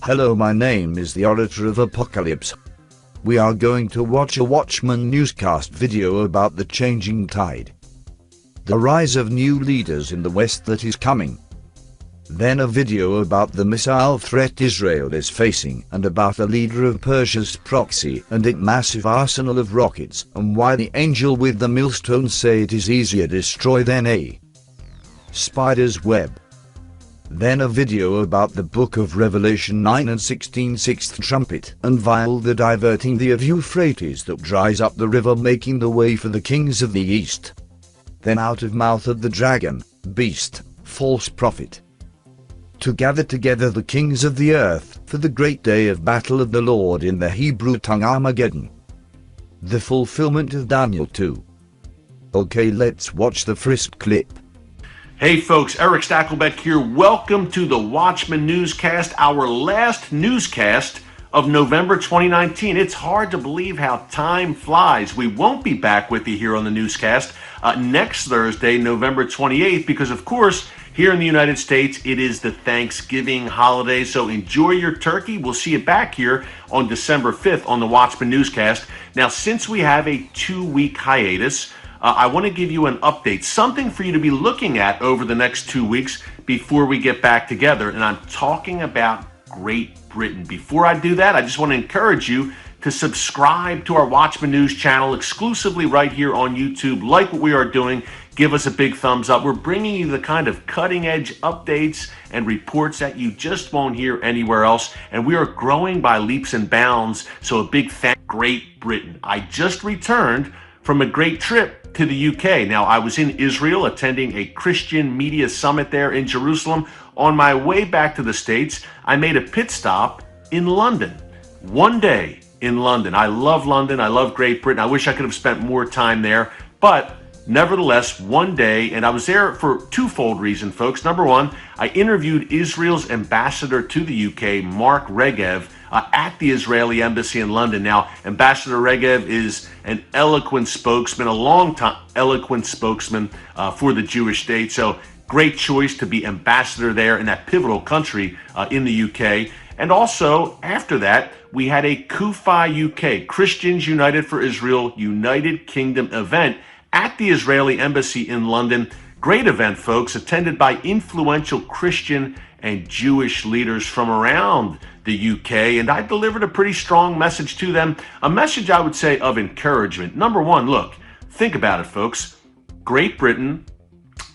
Hello, my name is the Orator of Apocalypse. We are going to watch a Watchman newscast video about the changing tide. The rise of new leaders in the West that is coming. Then a video about the missile threat Israel is facing and about a leader of Persia's proxy and its massive arsenal of rockets and why the angel with the millstone say it is easier to destroy than a spider's web. Then a video about the book of Revelation 9 and 16 sixth trumpet and vial the diverting the of Euphrates that dries up the river making the way for the kings of the east. Then out of mouth of the dragon, beast, false prophet, to gather together the kings of the earth for the great day of battle of the Lord in the Hebrew tongue Armageddon. The fulfillment of Daniel 2. Okay, let's watch the first clip. Hey folks, Eric Stackelbeck here. Welcome to the Watchman Newscast, our last newscast of November 2019. It's hard to believe how time flies. We won't be back with you here on the newscast next Thursday, November 28th, because of course, here in the United States, it is the Thanksgiving holiday. So enjoy your turkey. We'll see you back here on December 5th on the Watchman Newscast. Now, since we have a 2-week hiatus, I want to give you an update, something for you to be looking at over the next 2 weeks before we get back together. And I'm talking about Great Britain. Before I do that, I just want to encourage you to subscribe to our Watchman News channel exclusively right here on YouTube. Like what we are doing, give us a big thumbs up. We're bringing you the kind of cutting edge updates and reports that you just won't hear anywhere else. And we are growing by leaps and bounds. So a big thank Great Britain. I just returned from a great trip to the UK. Now, I was in Israel attending a Christian media summit there in Jerusalem. On my way back to the States, I made a pit stop in London. 1 day in London. I love London. I love Great Britain. I wish I could have spent more time there, but nevertheless, 1 day, and I was there for twofold reason, folks. Number one, I interviewed Israel's ambassador to the UK, Mark Regev, at the Israeli embassy in London. Now, Ambassador Regev is an eloquent spokesman, a long-time eloquent spokesman for the Jewish state. So great choice to be ambassador there in that pivotal country in the UK. And also, after that, we had a CUFI UK, Christians United for Israel, United Kingdom event at the Israeli embassy in London. Great event, folks, attended by influential Christian and Jewish leaders from around the UK, and I delivered a pretty strong message to them, a message I would say of encouragement. Number one, look, think about it, folks. Great Britain,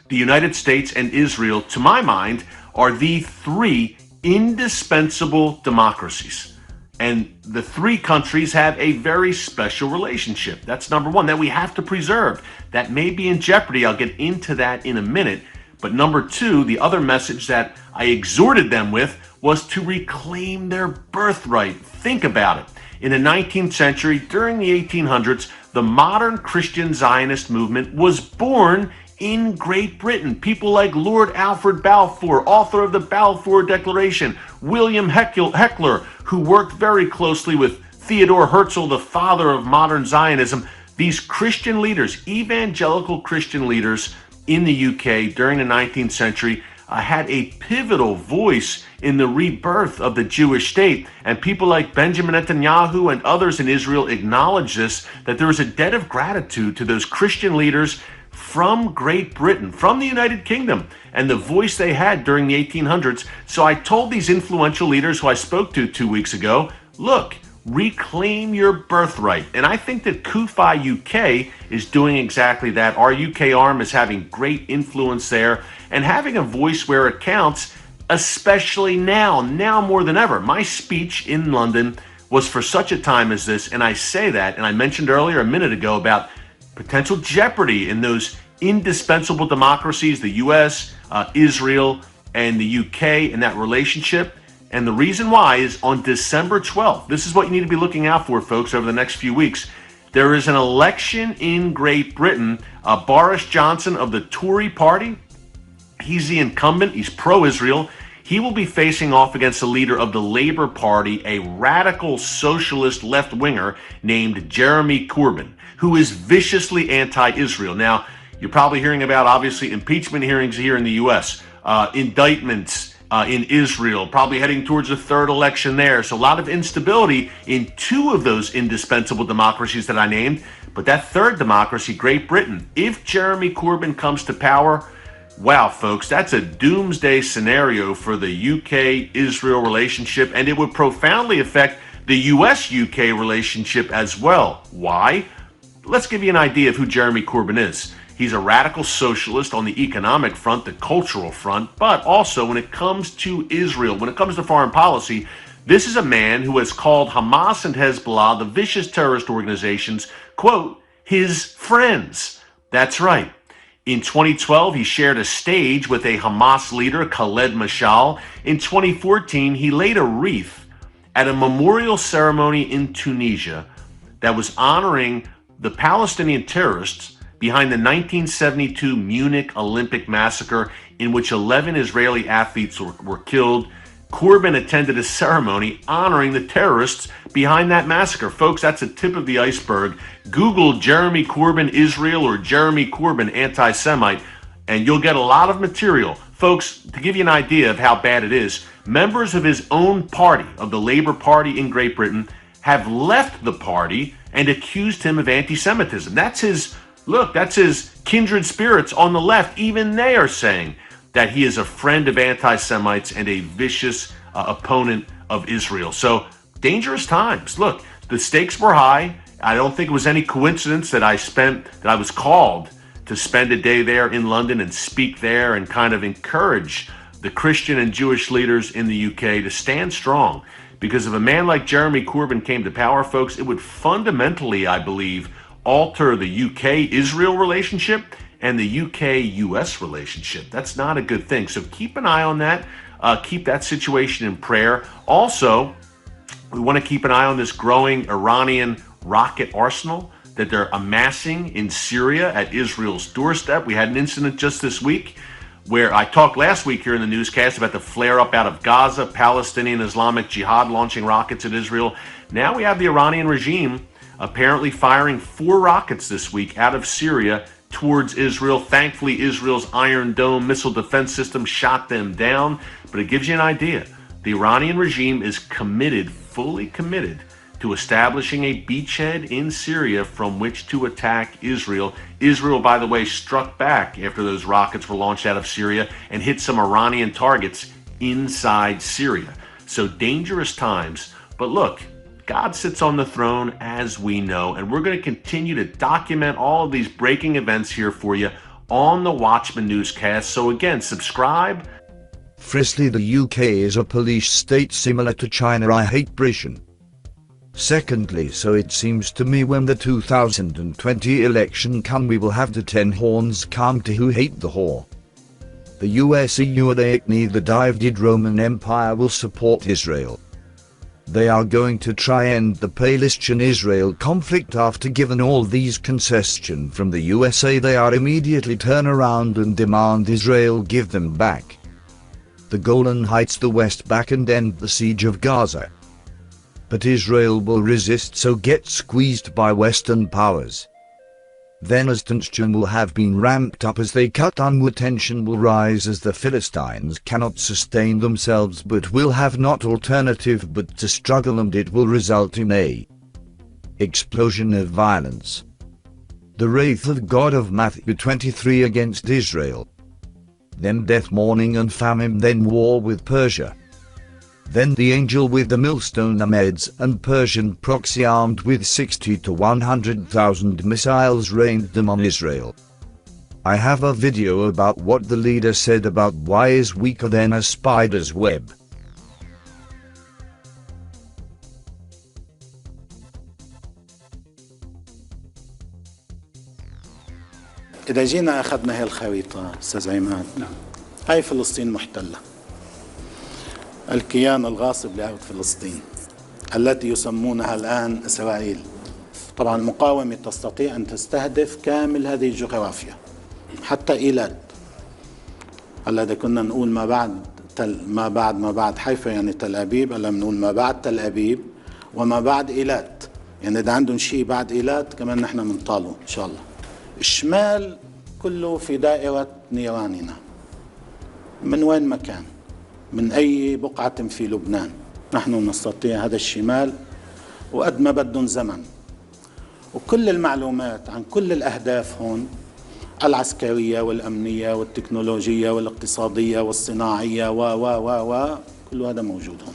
the United States, and Israel, to my mind, are the three indispensable democracies. And the three countries have a very special relationship. That's number one, that we have to preserve. That may be in jeopardy. I'll get into that in a minute. But number two, the other message that I exhorted them with was to reclaim their birthright. Think about it. In the 19th century, during the 1800s, the modern Christian Zionist movement was born in Great Britain. People like Lord Alfred Balfour, author of the Balfour Declaration, William Heckler, who worked very closely with Theodore Herzl, the father of modern Zionism. These Christian leaders, evangelical Christian leaders in the UK during the 19th century, had a pivotal voice in the rebirth of the Jewish state. And people like Benjamin Netanyahu and others in Israel acknowledge this, that there is a debt of gratitude to those Christian leaders from Great Britain, from the United Kingdom, and the voice they had during the 1800s. So I told these influential leaders who I spoke to 2 weeks ago, look, reclaim your birthright. And I think that CUFI UK is doing exactly that. Our UK arm is having great influence there and having a voice where it counts, especially now more than ever. My speech in London was for such a time as this, and I say that, and I mentioned earlier a minute ago about potential jeopardy in those indispensable democracies, the US, Israel, and the UK, and that relationship. And the reason why is on December 12th, this is what you need to be looking out for, folks, over the next few weeks. There is an election in Great Britain. Boris Johnson of the Tory party, he's the incumbent, he's pro-Israel. He will be facing off against the leader of the Labour Party, a radical socialist left-winger named Jeremy Corbyn, who is viciously anti-Israel. Now, you're probably hearing about, obviously, impeachment hearings here in the U.S., indictments, in Israel, probably heading towards a third election there. So a lot of instability in two of those indispensable democracies that I named. But that third democracy, Great Britain, if Jeremy Corbyn comes to power, wow, folks, that's a doomsday scenario for the UK-Israel relationship, and it would profoundly affect the US-UK relationship as well. Why? Let's give you an idea of who Jeremy Corbyn is. He's a radical socialist on the economic front, the cultural front, but also when it comes to Israel, when it comes to foreign policy, this is a man who has called Hamas and Hezbollah, the vicious terrorist organizations, quote, his friends. That's right. In 2012, he shared a stage with a Hamas leader, Khaled Mashal. In 2014, he laid a wreath at a memorial ceremony in Tunisia that was honoring the Palestinian terrorists behind the 1972 Munich Olympic massacre, in which 11 Israeli athletes were killed. Corbyn attended a ceremony honoring the terrorists behind that massacre. Folks, that's a tip of the iceberg. Google Jeremy Corbyn Israel or Jeremy Corbyn anti-Semite, and you'll get a lot of material. Folks, to give you an idea of how bad it is, members of his own party, of the Labour Party in Great Britain, have left the party and accused him of anti-Semitism. That's his kindred spirits on the left. Even they are saying that he is a friend of anti-Semites and a vicious opponent of Israel. So, dangerous times. Look, the stakes were high. I don't think it was any coincidence that I was called to spend a day there in London and speak there and kind of encourage the Christian and Jewish leaders in the UK to stand strong. Because if a man like Jeremy Corbyn came to power, folks, it would fundamentally, I believe, alter the UK-Israel relationship and the UK-US relationship. That's not a good thing. So keep an eye on that. Keep that situation in prayer. Also, we want to keep an eye on this growing Iranian rocket arsenal that they're amassing in Syria at Israel's doorstep. We had an incident just this week where I talked last week here in the newscast about the flare-up out of Gaza, Palestinian Islamic Jihad launching rockets at Israel. Now we have the Iranian regime apparently firing 4 rockets this week out of Syria towards Israel. Thankfully, Israel's Iron Dome missile defense system shot them down, but it gives you an idea. The Iranian regime is committed, fully committed, to establishing a beachhead in Syria from which to attack Israel. Israel, by the way, struck back after those rockets were launched out of Syria and hit some Iranian targets inside Syria. So dangerous times. But look, God sits on the throne, as we know, and we're going to continue to document all of these breaking events here for you on the Watchman Newscast. So again, subscribe. Firstly, the UK is a police state similar to China. I hate Britain. Secondly, so it seems to me, when the 2020 election come, we will have the 10 horns come to who hate the whore. The US, EU, they neither divided Roman Empire will support Israel. They are going to try end the Palestine-Israel conflict after given all these concessions from the USA. They are immediately turn around and demand Israel give them back the Golan Heights, the West Bank, and end the siege of Gaza. But Israel will resist, so get squeezed by Western powers. Then as tension will have been ramped up as they cut onward, tension will rise as the Philistines cannot sustain themselves but will have not alternative but to struggle, and it will result in a explosion of violence. The wrath of God of Matthew 23 against Israel. Then death, mourning and famine, then war with Persia. Then the angel with the millstone, the Medes and Persian proxy armed with 60 to 100,000 missiles rained them on Israel. I have a video about what the leader said about why is weaker than a spider's web. إذا جينا أخذنا هاي الخريطة أستاذ عماد، هاي فلسطين محتلة، الكيان الغاصب لأرض فلسطين التي يسمونها الآن إسرائيل. طبعا المقاومة تستطيع أن تستهدف كامل هذه الجغرافيا حتى إيلات. هلا إذا كنا نقول ما بعد حيفا يعني تل أبيب، هلا بنقول ما بعد تل أبيب وما بعد إيلات، يعني إذا عندهم شيء بعد إيلات كمان نحن منطاله إن شاء الله. الشمال كله في دائرة نيراننا من وين ما كان، من أي بقعة في لبنان. نحن نستطيع هذا الشمال وقد ما بدهم زمن، وكل المعلومات عن كل الأهداف هون العسكرية والأمنية والتكنولوجية والاقتصادية والصناعية و كل هذا موجود هون.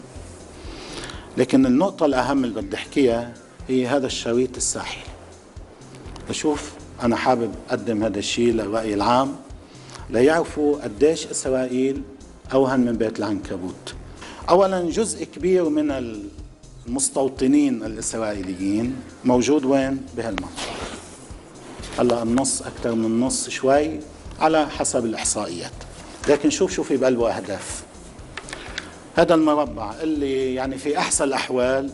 لكن النقطة الأهم اللي بدي أحكيها هي هذا الشريط الساحلي. بشوف أنا حابب أقدم هذا الشيء للرأي العام ليعرفوا قديش إسرائيل أوهن من بيت العنكبوت. أولا جزء كبير من المستوطنين الإسرائيليين موجود وين؟ بهالمنطقة. هلا النص أكثر من نص شوي على حسب الإحصائيات، لكن شوف في بقلبه أهداف. هذا المربع اللي يعني في أحسن الأحوال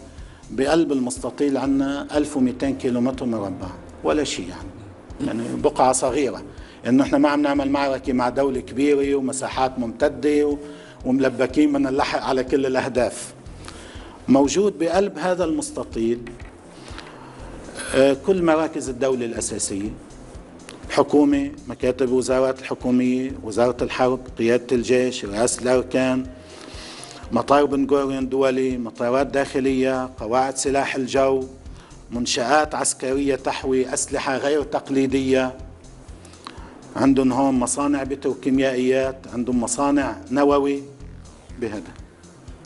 بقلب المستطيل عنا 1200 كيلومتر مربع، ولا شيء يعني بقعة صغيرة، إنه إحنا ما عم نعمل معركة مع دولة كبيرة ومساحات ممتدة وملبكين من اللحق على كل الأهداف. موجود بقلب هذا المستطيل كل مراكز الدولة الأساسية، حكومة، مكاتب وزارات الحكومية، وزارة الحرب، قيادة الجيش، رئاسة الأركان، مطار بن غوريون دولي، مطارات داخلية، قواعد سلاح الجو، منشآت عسكرية تحوي أسلحة غير تقليدية. عندهم هون مصانع بتروكيميائيات، عندهم مصانع نووي بهذا.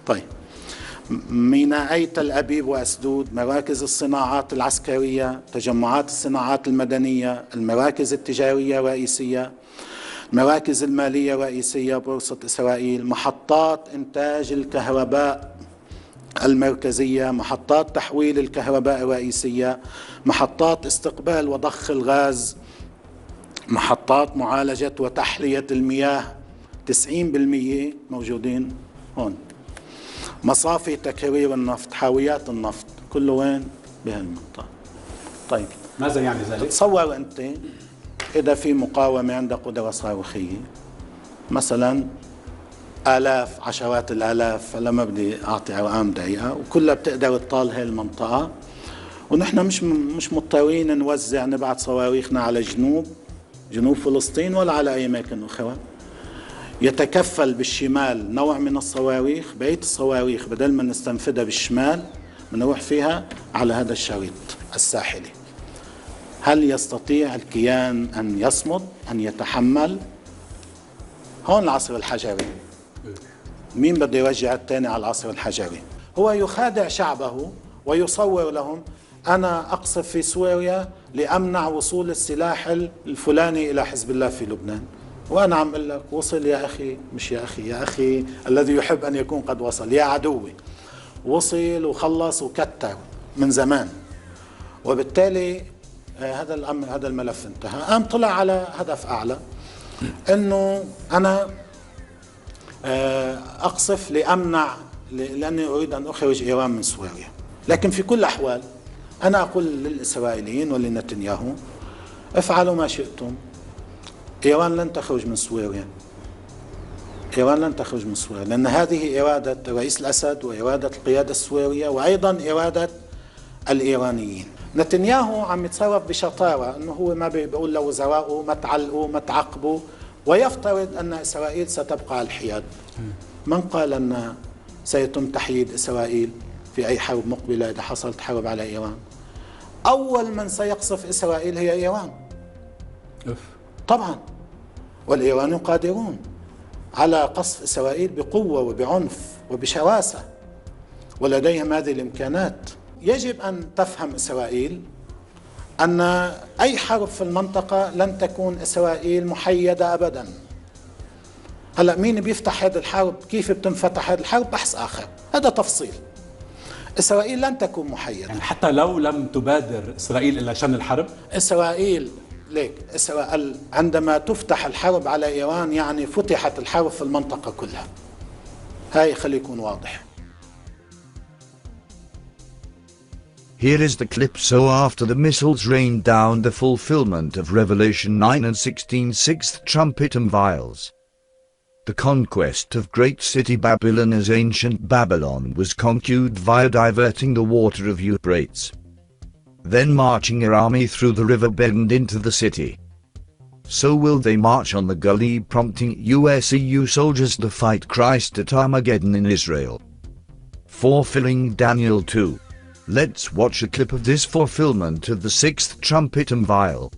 طيب مينائي تل أبيب وأسدود، مراكز الصناعات العسكرية، تجمعات الصناعات المدنية، المراكز التجارية الرئيسية، المراكز المالية الرئيسية، بورصة إسرائيل، محطات إنتاج الكهرباء المركزية، محطات تحويل الكهرباء الرئيسية، محطات استقبال وضخ الغاز، محطات معالجة وتحلية المياه 90% موجودين هون، مصافي تكرير النفط، حاويات النفط، كله وين؟ بهالمنطقة. طيب ماذا يعني ذلك؟ تصور أنت إذا في مقاومة عندها قدرة صاروخية مثلا آلاف عشرات الآلاف، هلا ما بدي أعطي أرقام دقيقة، وكلها بتقدر تطال هاي المنطقة، ونحن مش مضطرين نوزع نبعث صواريخنا على جنوب فلسطين ولا على أي أماكن أخرى. يتكفل بالشمال نوع من الصواريخ، بقية الصواريخ بدل ما نستنفذها بالشمال بنروح فيها على هذا الشريط الساحلي. هل يستطيع الكيان أن يصمد، أن يتحمل؟ هون العصر الحجري. مين بده يرجع الثاني على العصر الحجري؟ هو يخادع شعبه ويصور لهم أنا أقصف في سوريا لأمنع وصول السلاح الفلاني إلى حزب الله في لبنان، وأنا عم أقول لك وصل يا أخي، مش يا أخي، يا أخي الذي يحب أن يكون قد وصل، يا عدوي وصل وخلص وكتر من زمان. وبالتالي هذا الأمر، هذا الملف انتهى. قام طلع على هدف أعلى، أنه أنا أقصف لأمنع، لأني أريد أن أخرج إيران من سوريا. لكن في كل الأحوال أنا أقول للإسرائيليين ولنتنياهو افعلوا ما شئتم، إيران لن تخرج من سوريا، إيران لن تخرج من سوريا، لأن هذه إرادة الرئيس الأسد وإرادة القيادة السورية وأيضا إرادة الإيرانيين. نتنياهو عم يتصرف بشطارة، أنه هو ما بيقول لوزرائه ما تعلقوا ما تعقبوا، ويفترض أن إسرائيل ستبقى على الحياد. من قال أن سيتم تحييد إسرائيل في أي حرب مقبلة إذا حصلت حرب على إيران؟ أول من سيقصف إسرائيل هي إيران طبعا، والإيرانيون قادرون على قصف إسرائيل بقوة وبعنف وبشراسة، ولديهم هذه الإمكانات. يجب أن تفهم إسرائيل أن أي حرب في المنطقة لن تكون إسرائيل محيدة أبدا. هلأ مين بيفتح هذه الحرب، كيف بتنفتح هذه الحرب، بحث آخر، هذا تفصيل. إسرائيل لن تكون محيدة، يعني حتى لو لم تبادر إسرائيل إلى شن الحرب. إسرائيل ليك إسرائيل عندما تفتح الحرب على إيران يعني فتحت الحرب في المنطقة كلها، هاي خلي يكون واضح. Here is the clip. So after the missiles rained down, the fulfillment of Revelation 9 and 16 sixth trumpet unveils. The conquest of great city Babylon as ancient Babylon was conquered via diverting the water of Euphrates, then marching her army through the river bed and into the city. so will they march on the Gully, prompting US-EU soldiers to fight Christ at Armageddon in Israel. Fulfilling Daniel 2. Let's watch a clip of this fulfillment of the sixth trumpet unveil.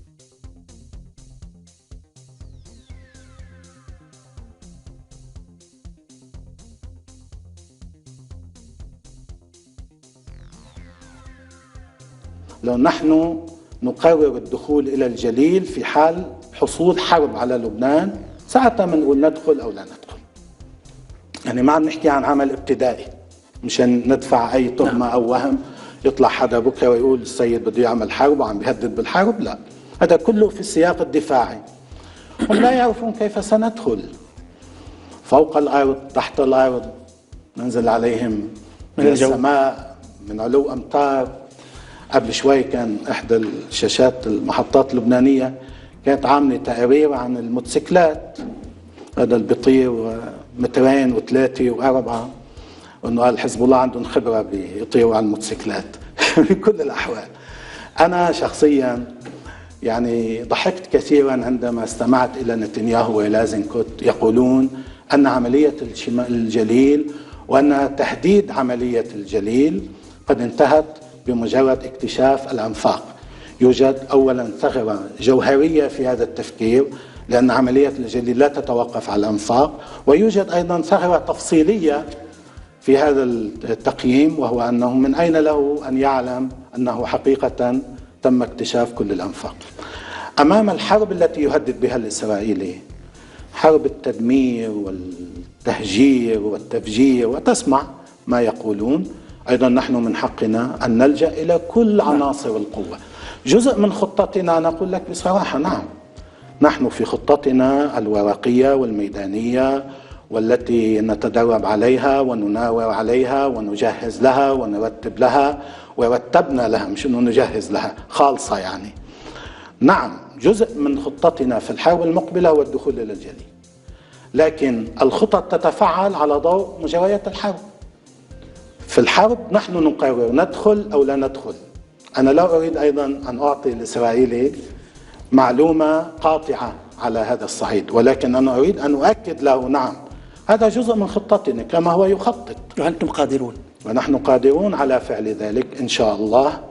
لو نحن نقرر الدخول إلى الجليل في حال حصول حرب على لبنان، ساعتها بنقول ندخل أو لا ندخل. يعني ما عم نحكي عن عمل ابتدائي مشان ندفع أي تهمة أو وهم يطلع حدا بكرة ويقول السيد بده يعمل حرب وعم بيهدد بالحرب. لا، هذا كله في السياق الدفاعي. هم لا يعرفون كيف سندخل، فوق الأرض، تحت الأرض، ننزل عليهم من السماء، من علو أمطار. قبل شوي كان إحدى الشاشات المحطات اللبنانية كانت عاملة تقرير عن الموتوسيكلات، هذا اللي بيطير مترين وثلاثة وأربعة، وإنه قال حزب الله عندهم خبرة بيطيروا على الموتوسيكلات. بكل الأحوال أنا شخصيا يعني ضحكت كثيرا عندما استمعت إلى نتنياهو وإيلازنكوت يقولون أن عملية الجليل وأن تهديد عملية الجليل قد انتهت بمجرد اكتشاف الأنفاق. يوجد أولا ثغرة جوهرية في هذا التفكير، لأن عملية الجليل لا تتوقف على الأنفاق، ويوجد أيضا ثغرة تفصيلية في هذا التقييم، وهو أنه من أين له أن يعلم أنه حقيقة تم اكتشاف كل الأنفاق. أمام الحرب التي يهدد بها الإسرائيلي، حرب التدمير والتهجير والتفجير، وتسمع ما يقولون، أيضا نحن من حقنا أن نلجأ إلى كل عناصر القوة. جزء من خطتنا نقول لك بصراحة، نعم، نحن في خطتنا الورقية والميدانية والتي نتدرب عليها ونناور عليها ونجهز لها ونرتب لها، ورتبنا لها، مش أنه نجهز لها خالصة يعني. نعم، جزء من خطتنا في الحرب المقبلة هو الدخول إلى الجليل، لكن الخطط تتفعل على ضوء مجريات الحرب. في الحرب نحن نقرر ندخل أو لا ندخل. أنا لا أريد أيضا أن أعطي الإسرائيلي معلومة قاطعة على هذا الصعيد، ولكن أنا أريد أن أؤكد له نعم، هذا جزء من خطتنا كما هو يخطط، وأنتم قادرون، ونحن قادرون على فعل ذلك إن شاء الله.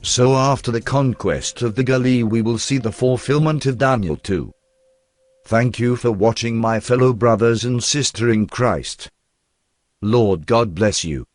So after the conquest of the Gully, we will see the fulfillment of Daniel 2. Thank you for watching, my fellow brothers and sisters in Christ. Lord God bless you.